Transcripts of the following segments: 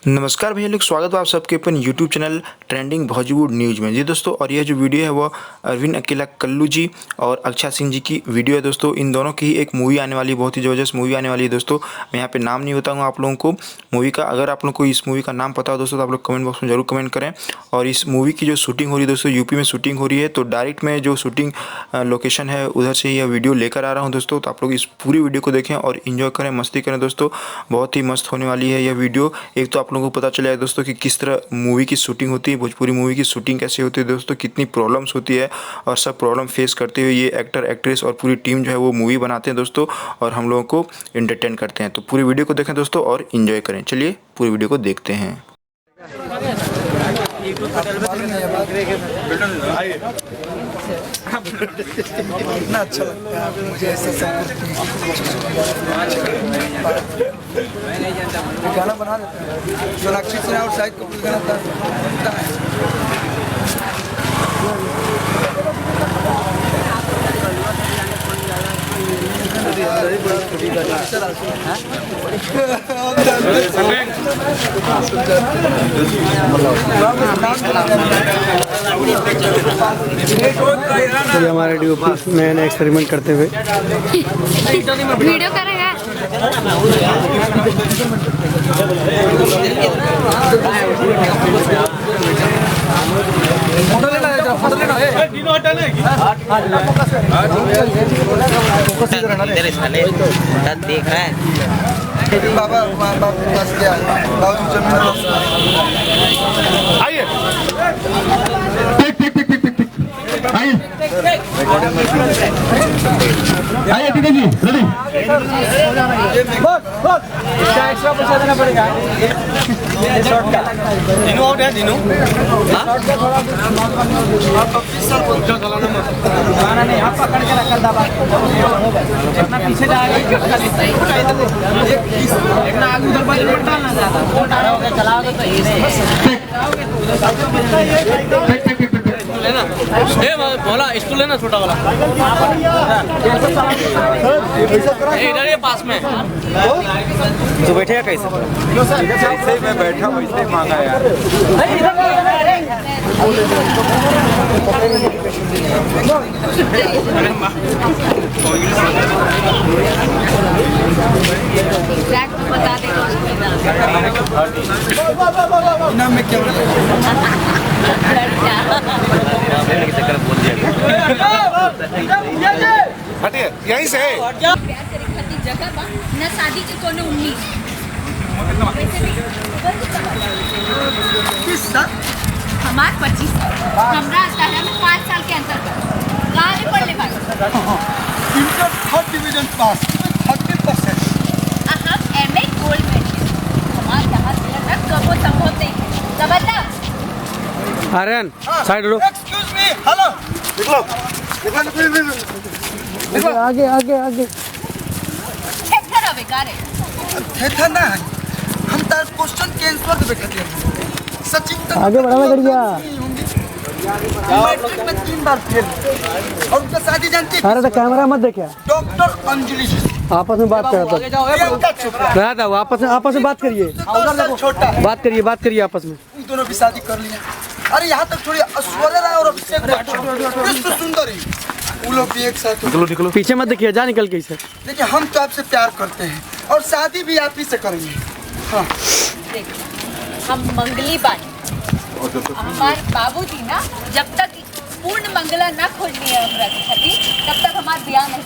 नमस्कार भैया लोग, स्वागत है आप सबके अपन YouTube channel trending Bollywood news में। जी दोस्तों, और यह जो वीडियो है वो अरविंद अकेला कल्लू जी और अक्षय सिंह जी की वीडियो है दोस्तों। इन दोनों की ही एक मूवी आने वाली है, बहुत ही ज़बरदस्त मूवी आने वाली है दोस्तों। मैं यहाँ पे नाम नहीं बताऊँगा आप लोगों को मूवी का। अगर आप लोग को इस मूवी का नाम पता हो दोस्तों तो आप लोग कमेंट बॉक्स में जरूर कमेंट करें। और इस मूवी की जो शूटिंग हो रही है दोस्तों, यूपी में शूटिंग हो रही है, तो डायरेक्ट में जो शूटिंग लोकेशन है उधर से यह वीडियो लेकर आ रहा हूँ दोस्तों। तो आप लोग इस पूरी वीडियो को देखें और इन्जॉय करें, मस्ती करें दोस्तों। बहुत ही मस्त होने वाली है यह वीडियो। एक तो आप लोगों को पता चला है दोस्तों कि किस तरह मूवी की शूटिंग होती है, भोजपुरी मूवी की शूटिंग कैसे होती है दोस्तों, कितनी प्रॉब्लम्स होती है और सब प्रॉब्लम फेस करते हुए ये एक्टर एक्ट्रेस और पूरी टीम जो है वो मूवी बनाते हैं दोस्तों और हम लोगों को एंटरटेन करते हैं। तो पूरी वीडियो को देखें दोस्तों और इन्जॉय करें। चलिए पूरी वीडियो को देखते हैं। इतना अच्छा लगता है मुझे ऐसा सब गाना बना देता है। सोनाक्षी सिन्हा और शाहिद कपूर गाना था चलिए हमारे डीओपी नए नए एक्सपेरिमेंट करते हुए वीडियो करेगा। फोटो लेना है, फोटो लेना है। देख रहा है बाबा बस गया बाबू जमीन आइए आइए आइए ठीक है जी, रेडी। इसका एक्स्ट्रा पैसा देना पड़ेगा। दिनू आउट है दिनू गाना नहीं, आप पकड़ के रखल दबा जितना पीछे जाएगा इतना आगे उधर बजट में डालना ज्यादा वो डालोगे चलाओगे तो ही नहीं लेना बोला स्टूल लेना छोटा वाला इधर ये पास में तो बैठेगा कैसे? जैसे ही मैं बैठा वैसे ही मांगा यार। एग्जैक्ट बता देगा नाम में क्या हटिए यहीं से। जगह बा न शादी के कोनो उम्मीद हमार 25 हमरा तरह में 5 साल के अंतर कहाँ में पढ़ले बाड़ी इंटर थर्ड डिवीजन पास 30%। हम एमए गोल्ड मेडलिस्ट हमार यहाँ से कबो संभव नहीं समझला। आर्यन साइड लो। एक्सक्यूज मी, हेलो निकलो निकलो आगे आगे आगे ठेकर हवे गारे थे था ना हम तार क्वेश्चन के आंसर देबे खातिर सचिन तक आगे बढ़ावा करिया। मैट्रिक में 3 बार फेल और उनका शादी जानती अरे तो कैमरा मत देखिए, डॉक्टर अंजलि जी आपस में बात करा था। प्रियंका चोपड़ा रहा था वो आपस में बात करिए, उधर देखो छोटा बात करिए आपस में। उन दोनों भी शादी कर लिया। अरे यहाँ तक थोड़ी ऐश्वर्या राय और अभिषेक बच्चन विश्व सुंदरी वो लोग भी एक साथ निकलो पीछे मत देखिए, जा निकल के इसे। देखिए हम तो आपसे प्यार करते हैं और शादी भी आप ही से करेंगे। हाँ हम मंगली बानी हमार बाबूजी ना जब तक पूर्ण मंगला ना खोजनी है हमरा के खातिर तब तक हमार ब्याह नहीं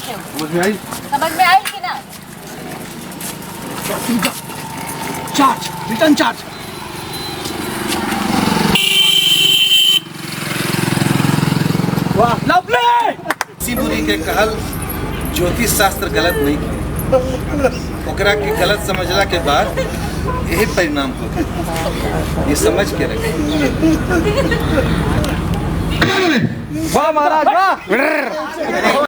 होई। समझ में आई कि ना? चार्ज रिटर्न चार्ज वाह लवली। शिवपुरी के कहल ज्योतिष शास्त्र गलत नहीं किया, ओकरा के गलत समझला के बाद यही परिणाम होगा, ये समझ के रखें। वाह महाराज वाह।